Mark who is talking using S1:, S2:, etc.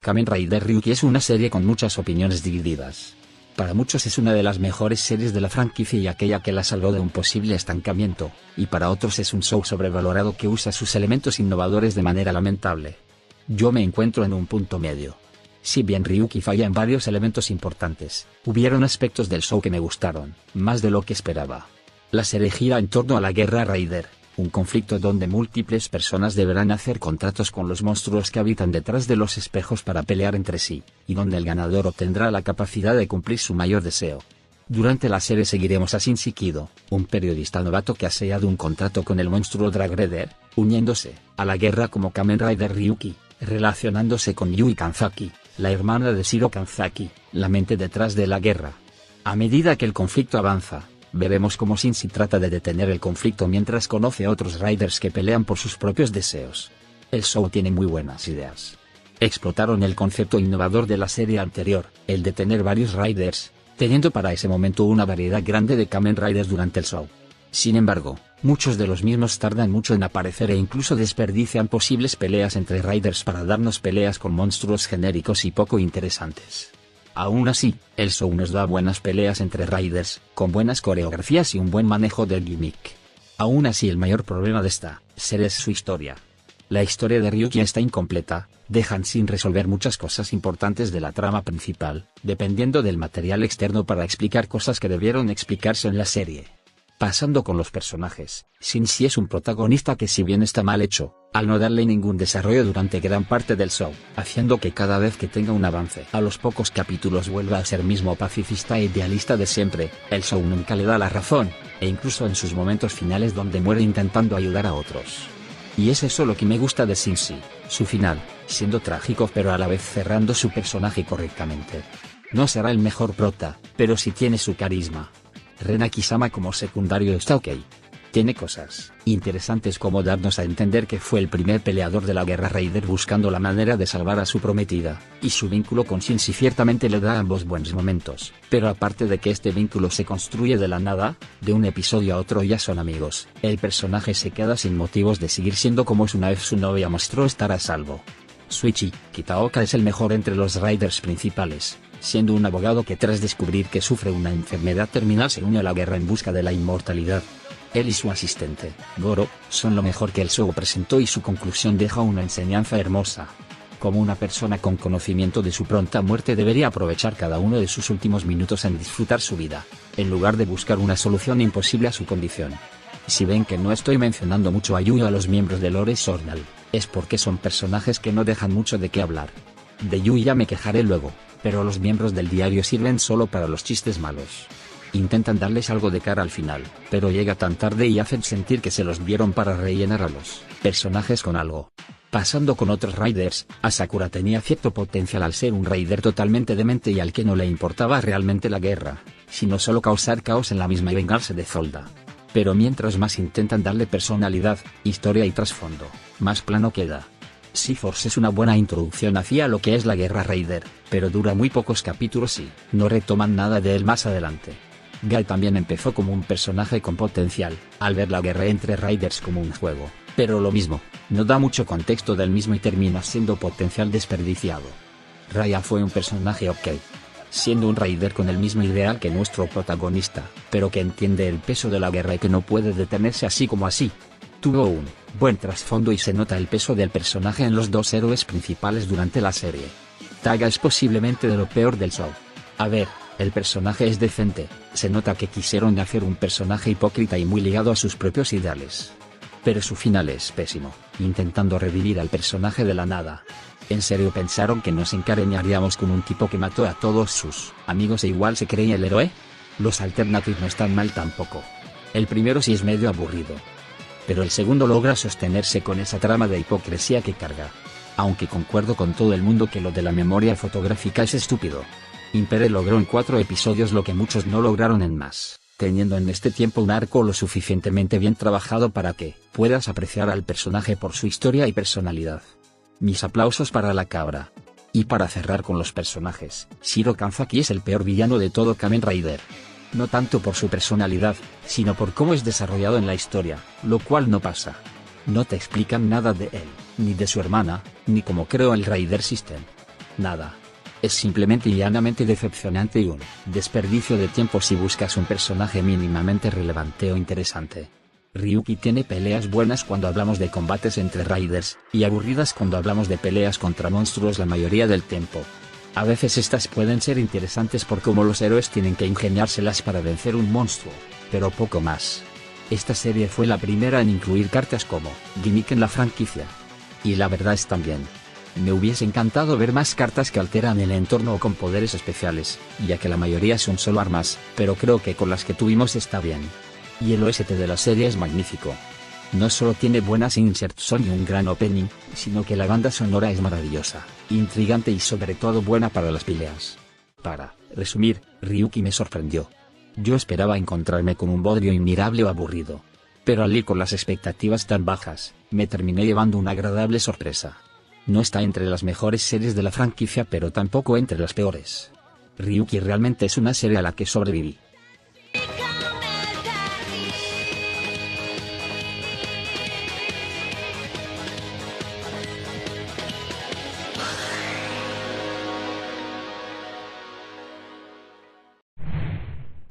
S1: Kamen Rider Ryuki es una serie con muchas opiniones divididas. Para muchos es una de las mejores series de la franquicia y aquella que la salvó de un posible estancamiento, y para otros es un show sobrevalorado que usa sus elementos innovadores de manera lamentable. Yo me encuentro en un punto medio. Si bien Ryuki falla en varios elementos importantes, hubieron aspectos del show que me gustaron, más de lo que esperaba. La serie gira en torno a la Guerra Raider, un conflicto donde múltiples personas deberán hacer contratos con los monstruos que habitan detrás de los espejos para pelear entre sí, y donde el ganador obtendrá la capacidad de cumplir su mayor deseo. Durante la serie seguiremos a Shinji Kido, un periodista novato que ha sellado un contrato con el monstruo Drag Raider, uniéndose a la guerra como Kamen Rider Ryuki, relacionándose con Yui Kanzaki, la hermana de Shiro Kanzaki, la mente detrás de la guerra. A medida que el conflicto avanza, veremos cómo Shinji trata de detener el conflicto mientras conoce a otros Riders que pelean por sus propios deseos. El show tiene muy buenas ideas. Explotaron el concepto innovador de la serie anterior, el de tener varios Riders, teniendo para ese momento una variedad grande de Kamen Riders durante el show. Sin embargo, muchos de los mismos tardan mucho en aparecer e incluso desperdician posibles peleas entre Riders para darnos peleas con monstruos genéricos y poco interesantes. Aún así, el show nos da buenas peleas entre Riders, con buenas coreografías y un buen manejo del gimmick. Aún así, el mayor problema de esta serie es su historia. La historia de Ryuki está incompleta, dejan sin resolver muchas cosas importantes de la trama principal, dependiendo del material externo para explicar cosas que debieron explicarse en la serie. Pasando con los personajes, Shinji es un protagonista que si bien está mal hecho, al no darle ningún desarrollo durante gran parte del show, haciendo que cada vez que tenga un avance a los pocos capítulos vuelva a ser mismo pacifista e idealista de siempre, el show nunca le da la razón, e incluso en sus momentos finales donde muere intentando ayudar a otros. Y es eso lo que me gusta de Shinji, su final, siendo trágico pero a la vez cerrando su personaje correctamente. No será el mejor prota, pero sí tiene su carisma. Rena Kisama como secundario está ok. Tiene cosas interesantes como darnos a entender que fue el primer peleador de la Guerra Raider buscando la manera de salvar a su prometida, y su vínculo con Shinji ciertamente le da a ambos buenos momentos, pero aparte de que este vínculo se construye de la nada, de un episodio a otro ya son amigos, el personaje se queda sin motivos de seguir siendo como es una vez su novia mostró estar a salvo. Shuichi Kitaoka es el mejor entre los Riders principales, siendo un abogado que tras descubrir que sufre una enfermedad terminal se une a la guerra en busca de la inmortalidad. Él y su asistente, Goro, son lo mejor que el show presentó y su conclusión deja una enseñanza hermosa. Como una persona con conocimiento de su pronta muerte debería aprovechar cada uno de sus últimos minutos en disfrutar su vida, en lugar de buscar una solución imposible a su condición. Si ven que no estoy mencionando mucho a Yui o a los miembros de Lore Sornal, es porque son personajes que no dejan mucho de qué hablar. De Yui ya me quejaré luego, pero los miembros del diario sirven solo para los chistes malos. Intentan darles algo de cara al final, pero llega tan tarde y hacen sentir que se los dieron para rellenar a los personajes con algo. Pasando con otros Riders, Asakura tenía cierto potencial al ser un Raider totalmente demente y al que no le importaba realmente la guerra, sino solo causar caos en la misma y vengarse de Zolda. Pero mientras más intentan darle personalidad, historia y trasfondo, más plano queda. Sea-Force es una buena introducción hacia lo que es la Guerra Raider, pero dura muy pocos capítulos y no retoman nada de él más adelante. Guy también empezó como un personaje con potencial, al ver la guerra entre Raiders como un juego, pero lo mismo, no da mucho contexto del mismo y termina siendo potencial desperdiciado. Raya fue un personaje ok, siendo un Raider con el mismo ideal que nuestro protagonista, pero que entiende el peso de la guerra y que no puede detenerse así como así. Tuvo un buen trasfondo y se nota el peso del personaje en los dos héroes principales durante la serie. Taga es posiblemente de lo peor del show. A ver, el personaje es decente, se nota que quisieron hacer un personaje hipócrita y muy ligado a sus propios ideales. Pero su final es pésimo, intentando revivir al personaje de la nada. ¿En serio pensaron que nos encariñaríamos con un tipo que mató a todos sus amigos e igual se creía el héroe? Los alternativos no están mal tampoco. El primero sí es medio aburrido, pero el segundo logra sostenerse con esa trama de hipocresía que carga. Aunque concuerdo con todo el mundo que lo de la memoria fotográfica es estúpido. Impere logró en 4 episodios lo que muchos no lograron en más, teniendo en este tiempo un arco lo suficientemente bien trabajado para que puedas apreciar al personaje por su historia y personalidad. Mis aplausos para la cabra. Y para cerrar con los personajes, Shiro Kanzaki es el peor villano de todo Kamen Rider. No tanto por su personalidad, sino por cómo es desarrollado en la historia, lo cual no pasa. No te explican nada de él, ni de su hermana, ni cómo creó el Raider System. Nada. Es simplemente y llanamente decepcionante y un desperdicio de tiempo si buscas un personaje mínimamente relevante o interesante. Ryuki tiene peleas buenas cuando hablamos de combates entre raiders, y aburridas cuando hablamos de peleas contra monstruos la mayoría del tiempo. A veces estas pueden ser interesantes por cómo los héroes tienen que ingeniárselas para vencer un monstruo, pero poco más. Esta serie fue la primera en incluir cartas como gimmick en la franquicia. Y la verdad es también. Me hubiese encantado ver más cartas que alteran el entorno o con poderes especiales, ya que la mayoría son solo armas, pero creo que con las que tuvimos está bien. Y el OST de la serie es magnífico. No solo tiene buenas inserts y un gran opening, sino que la banda sonora es maravillosa, intrigante y sobre todo buena para las peleas. Para resumir, Ryuki me sorprendió. Yo esperaba encontrarme con un bodrio inmirable o aburrido. Pero al ir con las expectativas tan bajas, me terminé llevando una agradable sorpresa. No está entre las mejores series de la franquicia pero tampoco entre las peores. Ryuki realmente es una serie a la que sobreviví.